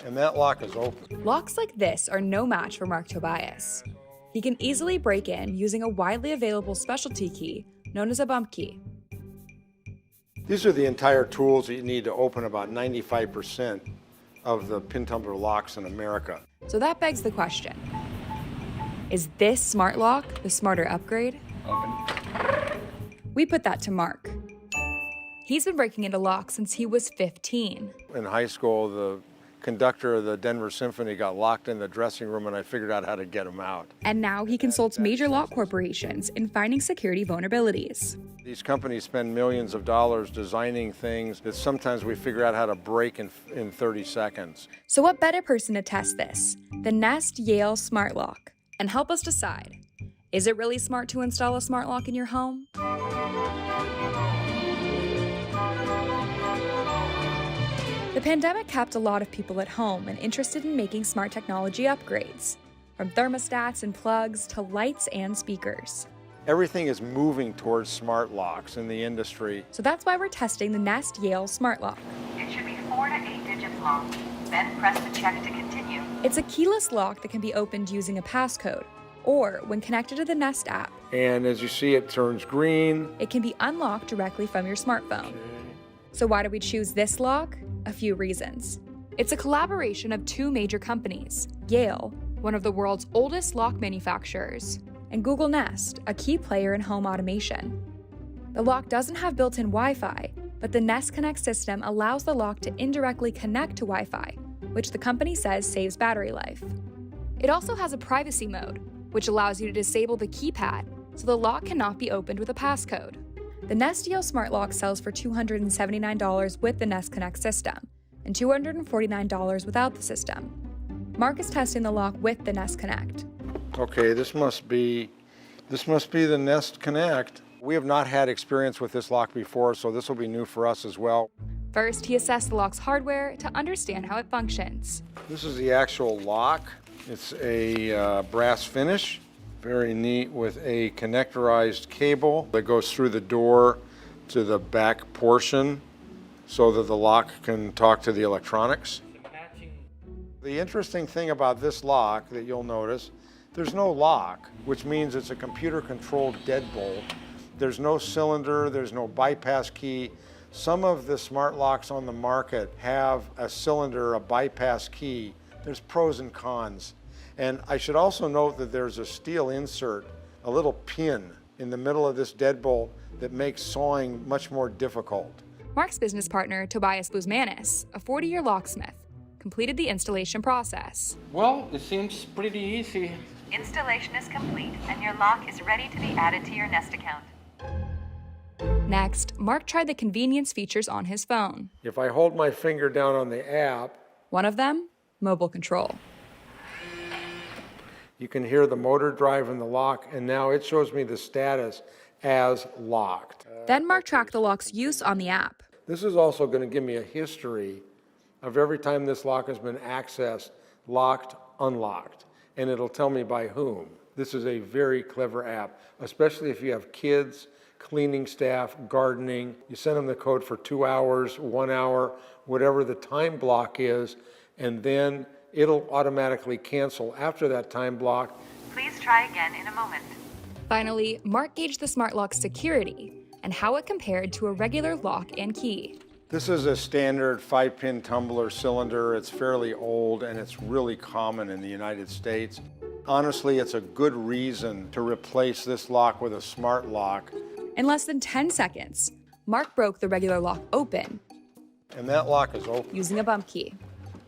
And that lock is open. Locks like this are no match for Marc Tobias. He can easily break in using a widely available specialty key known as a bump key. These are the entire tools that you need to open about 95% of the pin tumbler locks in America. So that begs the question, is this smart lock the smarter upgrade? Open. We put that to Marc. He's been breaking into locks since he was 15. In high school, the conductor of the Denver Symphony got locked in the dressing room, and I figured out how to get him out. And now he consults major lock corporations in finding security vulnerabilities. These companies spend millions of dollars designing things that sometimes we figure out how to break in 30 seconds. So what better person to test this than Nest Yale Smart Lock and help us decide, is it really smart to install a smart lock in your home? The pandemic kept a lot of people at home and interested in making smart technology upgrades, from thermostats and plugs to lights and speakers. Everything is moving towards smart locks in the industry. So that's why we're testing the Nest Yale Smart Lock. It should be 4 to 8 digits long. Then press the check to continue. It's a keyless lock that can be opened using a passcode, or when connected to the Nest app. And as you see, it turns green. It can be unlocked directly from your smartphone. So why do we choose this lock? A few reasons. It's a collaboration of two major companies, Yale, one of the world's oldest lock manufacturers, and Google Nest, a key player in home automation. The lock doesn't have built-in Wi-Fi, but the Nest Connect system allows the lock to indirectly connect to Wi-Fi, which the company says saves battery life. It also has a privacy mode, which allows you to disable the keypad so the lock cannot be opened with a passcode. The Nest Yale Smart Lock sells for $279 with the Nest Connect system and $249 without the system. Marc is testing the lock with the Nest Connect. Okay, this must be the Nest Connect. We have not had experience with this lock before, so this will be new for us as well. First, he assessed the lock's hardware to understand how it functions. This is the actual lock. It's a brass finish, very neat, with a connectorized cable that goes through the door to the back portion so that the lock can talk to the electronics. The interesting thing about this lock that you'll notice, there's no lock, which means it's a computer-controlled deadbolt. There's no cylinder, there's no bypass key. Some of the smart locks on the market have a cylinder, a bypass key. There's pros and cons. And I should also note that there's a steel insert, a little pin in the middle of this deadbolt that makes sawing much more difficult. Marc's business partner, Tobias Bluzmanis, a 40-year locksmith, completed the installation process. Well, it seems pretty easy. Installation is complete and your lock is ready to be added to your Nest account. Next, Marc tried the convenience features on his phone. If I hold my finger down on the app, One of them, mobile control. you can hear the motor driving the lock, and now it shows me the status as locked. Then Marc tracked the lock's use on the app. This is also going to give me a history of every time this lock has been accessed, locked, unlocked, and it'll tell me by whom. This is a very clever app, especially if you have kids, cleaning staff, gardening. You send them the code for 2 hours, 1 hour, whatever the time block is, and then it'll automatically cancel after that time block. Please try again in a moment. Finally, Marc gauged the smart lock's security and how it compared to a regular lock and key. This is a standard 5-pin tumbler cylinder. It's fairly old and it's really common in the United States. Honestly, it's a good reason to replace this lock with a smart lock. In less than 10 seconds, Marc broke the regular lock open And that lock is open. using a bump key.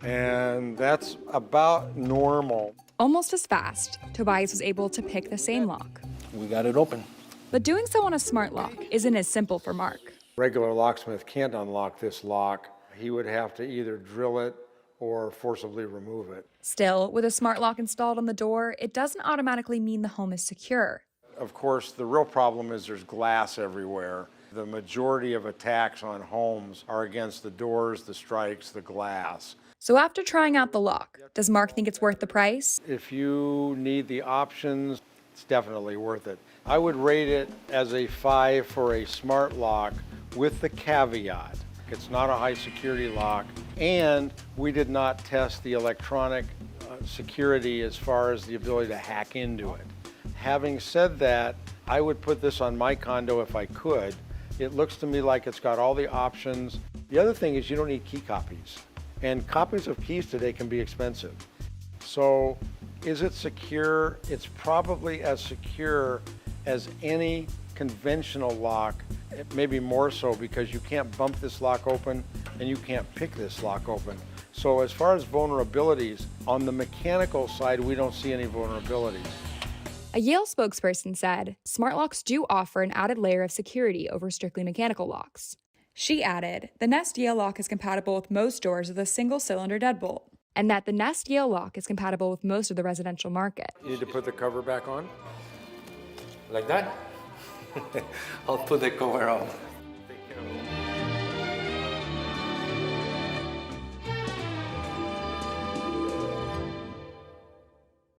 And that's about normal. Almost as fast, Tobias was able to pick the same lock. We got it open. But doing so on a smart lock isn't as simple for Marc. Regular locksmith can't unlock this lock. He would have to either drill it or forcibly remove it. Still, with a smart lock installed on the door, it doesn't automatically mean the home is secure. Of course, the real problem is there's glass everywhere. The majority of attacks on homes are against the doors, the strikes, the glass. So after trying out the lock, does Marc think it's worth the price? If you need the options, it's definitely worth it. I would rate it as a 5 for a smart lock with the caveat It's not a high security lock. And we did not test the electronic security as far as the ability to hack into it. Having said that, I would put this on my condo if I could. It looks to me like it's got all the options. The other thing is you don't need key copies. And copies of keys today can be expensive. So is it secure? It's probably as secure as any conventional lock, maybe more so because you can't bump this lock open and you can't pick this lock open. So as far as vulnerabilities, on the mechanical side, we don't see any vulnerabilities. A Yale spokesperson said, smart locks do offer an added layer of security over strictly mechanical locks. She added, the Nest Yale lock is compatible with most doors with a single-cylinder deadbolt, and that the Nest Yale lock is compatible with most of the residential market. You need to put the cover back on? Like that? I'll put the cover on.